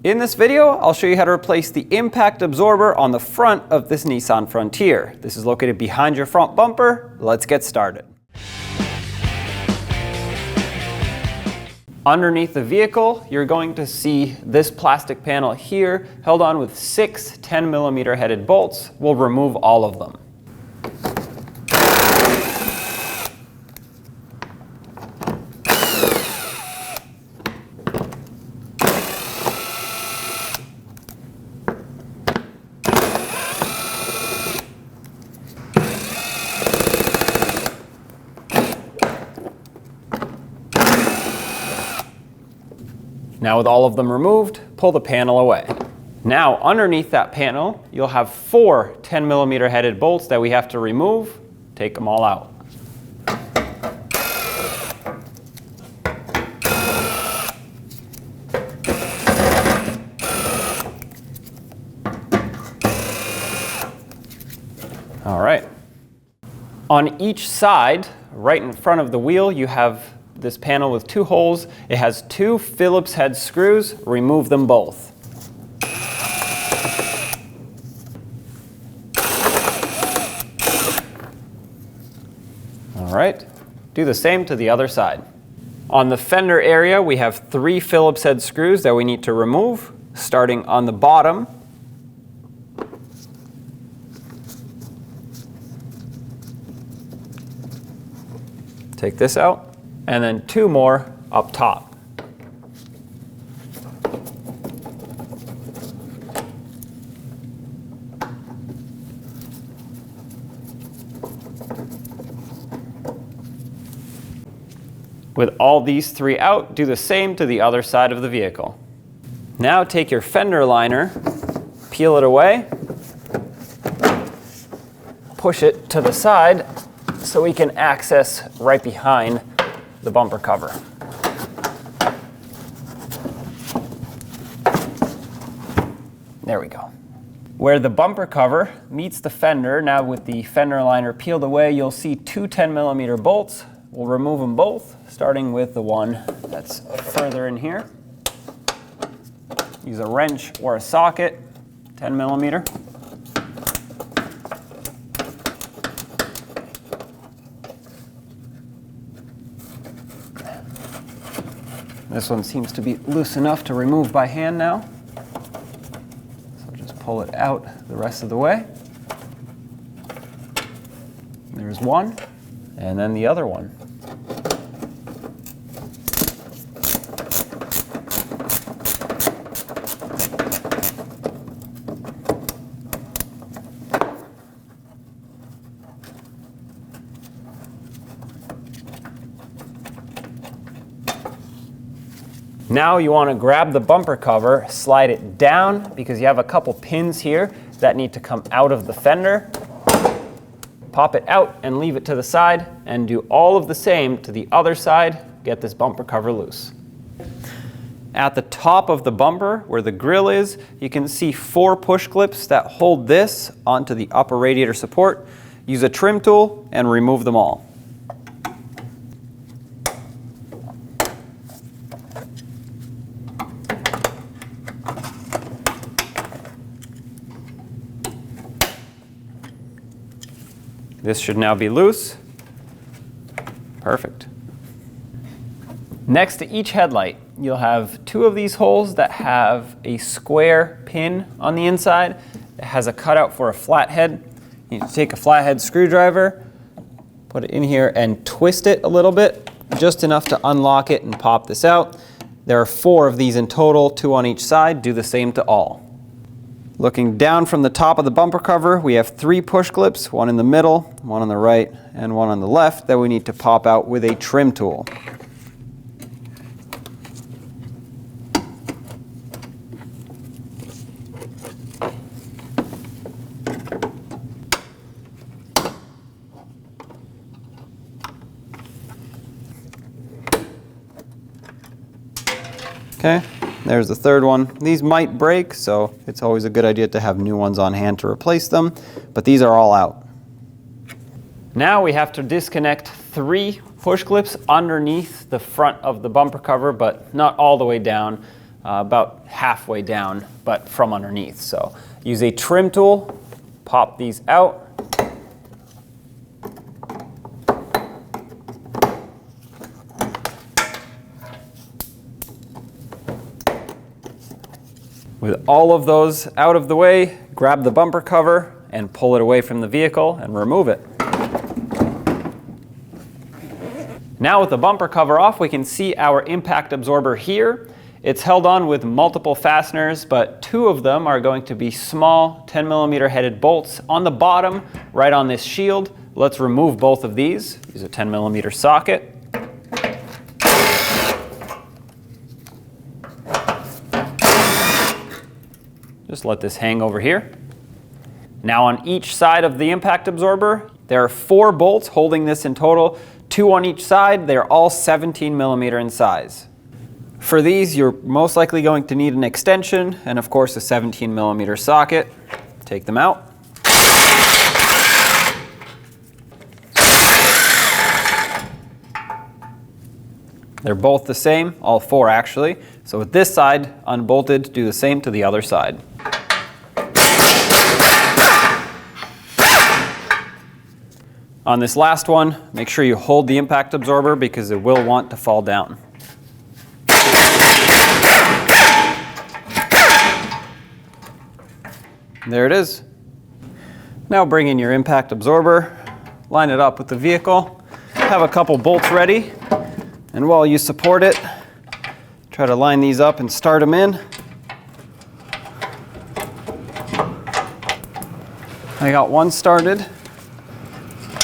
In this video, I'll show you how to replace the impact absorber on the front of this Nissan Frontier. This is located behind your front bumper. Let's get started. Underneath the vehicle, you're going to see this plastic panel here held on with 6 10mm headed bolts. We'll remove all of them. Now with all of them removed, pull the panel away. Now underneath that panel, you'll have 4 10mm headed bolts that we have to remove. Take them all out. All right. On each side, right in front of the wheel, you have this panel with 2 holes. It has 2 Phillips head screws. Remove them both. All right, do the same to the other side. On the fender area, we have 3 Phillips head screws that we need to remove, starting on the bottom. Take this out. And then 2 more up top. With all these 3 out, do the same to the other side of the vehicle. Now take your fender liner, peel it away, push it to the side so we can access right behind the bumper cover. There we go. Where the bumper cover meets the fender, now with the fender liner peeled away, you'll see 2 10mm bolts. We'll remove them both, starting with the one that's further in here. Use a wrench or a socket, 10mm. This one seems to be loose enough to remove by hand now. So just pull it out the rest of the way. There's one, and then the other one. Now you want to grab the bumper cover, slide it down because you have a couple pins here that need to come out of the fender. Pop it out and leave it to the side, and do all of the same to the other side. Get this bumper cover loose. At the top of the bumper, where the grille is, you can see 4 push clips that hold this onto the upper radiator support. Use a trim tool and remove them all. This should now be loose. Perfect. Next to each headlight, you'll have 2 of these holes that have a square pin on the inside. It has a cutout for a flathead. You need to take a flathead screwdriver, put it in here and twist it a little bit, just enough to unlock it and pop this out. There are 4 of these in total, 2 on each side. Do the same to all. Looking down from the top of the bumper cover, we have 3 push clips, one in the middle, one on the right, and one on the left that we need to pop out with a trim tool. Okay. There's the third one. These might break, so it's always a good idea to have new ones on hand to replace them, but these are all out. Now we have to disconnect 3 push clips underneath the front of the bumper cover, but not all the way down. about halfway down, but from underneath. So use a trim tool, pop these out. With all of those out of the way, grab the bumper cover and pull it away from the vehicle and remove it. Now with the bumper cover off, we can see our impact absorber here. It's held on with multiple fasteners, but 2 of them are going to be small 10mm headed bolts on the bottom, right on this shield. Let's remove both of these. Use a 10mm socket. Just let this hang over here. Now on each side of the impact absorber, there are 4 bolts holding this in total, 2 on each side. They're all 17mm in size. For these, you're most likely going to need an extension and of course a 17mm socket. Take them out. They're both the same, all 4 actually. So with this side unbolted, do the same to the other side. On this last one, make sure you hold the impact absorber because it will want to fall down. There it is. Now bring in your impact absorber, line it up with the vehicle, have a couple bolts ready, and while you support it, try to line these up and start them in. I got one started.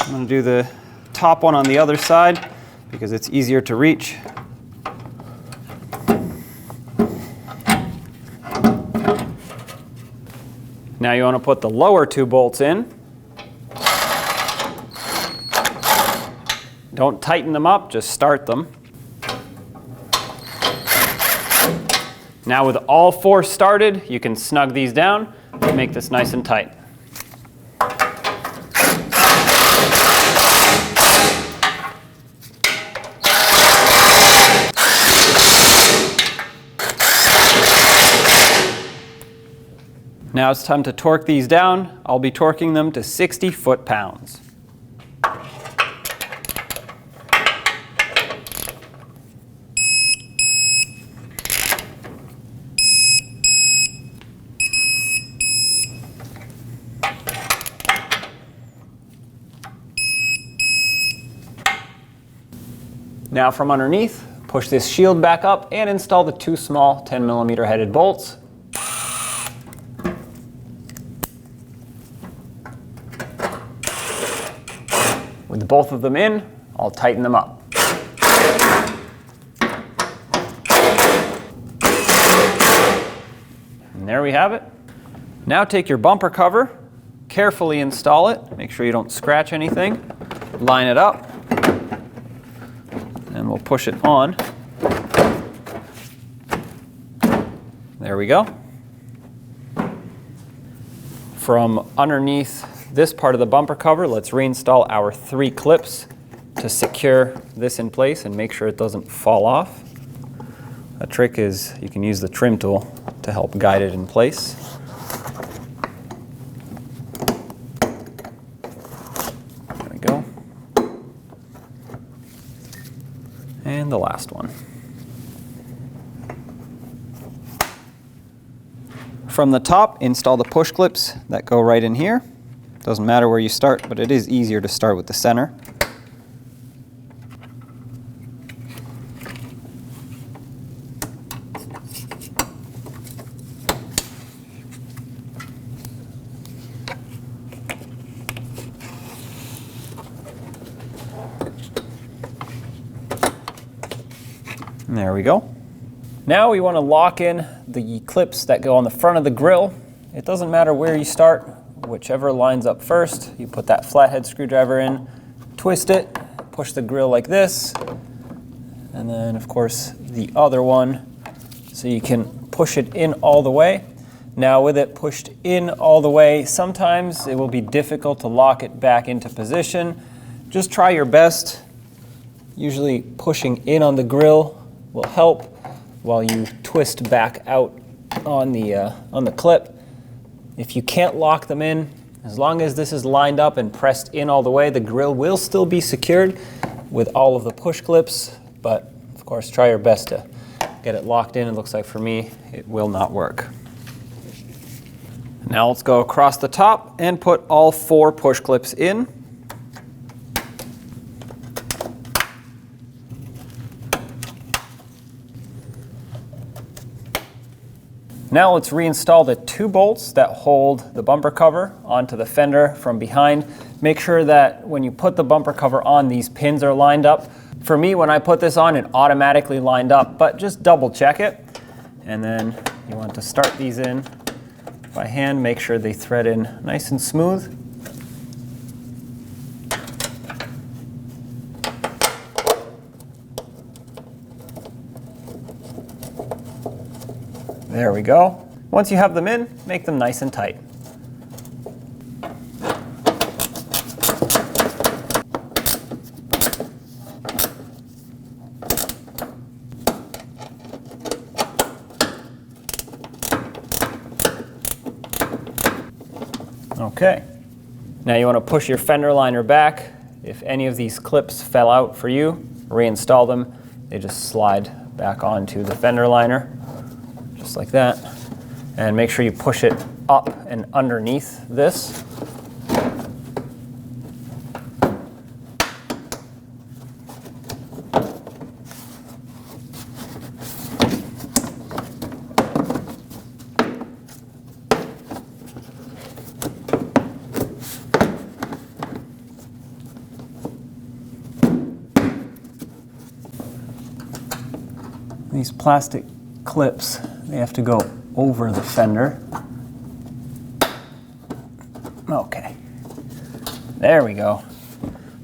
I'm going to do the top one on the other side because it's easier to reach. Now you want to put the lower 2 bolts in. Don't tighten them up, just start them. Now with all 4 started, you can snug these down and make this nice and tight. Now it's time to torque these down. I'll be torquing them to 60 foot-pounds. Now from underneath, push this shield back up and install the 2 small 10mm headed bolts. With both of them in, I'll tighten them up. And there we have it. Now take your bumper cover, carefully install it, make sure you don't scratch anything, line it up, and we'll push it on. There we go. From underneath this part of the bumper cover, let's reinstall our 3 clips to secure this in place and make sure it doesn't fall off. A trick is you can use the trim tool to help guide it in place. There we go. And the last one. From the top, install the push clips that go right in here. Doesn't matter where you start, but it is easier to start with the center. And there we go. Now we want to lock in the clips that go on the front of the grill. It doesn't matter where you start. Whichever lines up first, you put that flathead screwdriver in, twist it, push the grill like this, and then of course the other one so you can push it in all the way. Now with it pushed in all the way, sometimes it will be difficult to lock it back into position. Just try your best. Usually pushing in on the grill will help. while you twist back out on the clip. If you can't lock them in, as long as this is lined up and pressed in all the way, the grill will still be secured with all of the push clips, but of course try your best to get it locked in. It looks like for me it will not work. Now let's go across the top and put all 4 push clips in. Now let's reinstall the 2 bolts that hold the bumper cover onto the fender from behind. Make sure that when you put the bumper cover on, these pins are lined up. For me, when I put this on, it automatically lined up, but just double check it. And then you want to start these in by hand, make sure they thread in nice and smooth. There we go. Once you have them in, make them nice and tight. Okay. Now you want to push your fender liner back. If any of these clips fell out for you, reinstall them. They just slide back onto the fender liner. Just like that. And make sure you push it up and underneath this. These plastic clips, they have to go over the fender. Okay, there we go.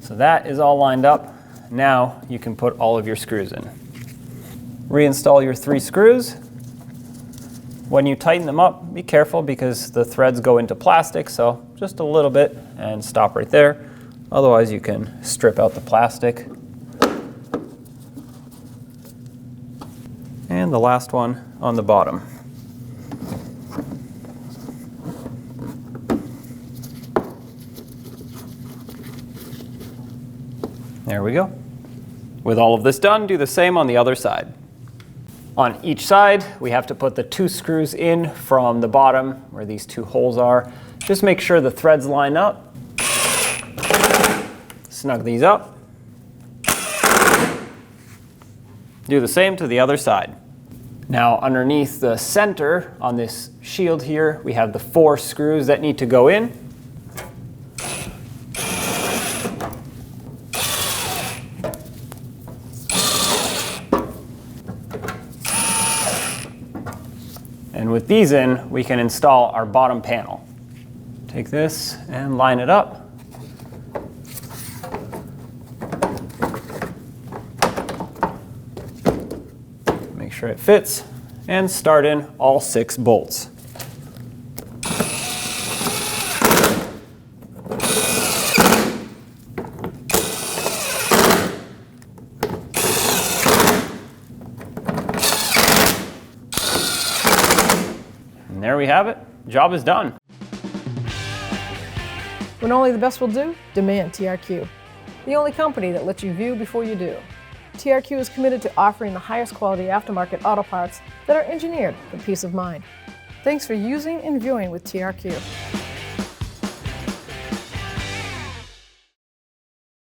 So that is all lined up. Now you can put all of your screws in. Reinstall your 3 screws. When you tighten them up, be careful because the threads go into plastic, so just a little bit and stop right there. Otherwise you can strip out the plastic. And the last one on the bottom. There we go. With all of this done, do the same on the other side. On each side, we have to put the 2 screws in from the bottom where these 2 holes are. Just make sure the threads line up. Snug these up. Do the same to the other side. Now underneath the center on this shield here, we have the 4 screws that need to go in. And with these in, we can install our bottom panel. Take this and line it up. Make sure it fits, and start in all 6 bolts. And there we have it. Job is done. When only the best will do, demand TRQ. The only company that lets you view before you do. TRQ is committed to offering the highest quality aftermarket auto parts that are engineered for peace of mind. Thanks for using and viewing with TRQ.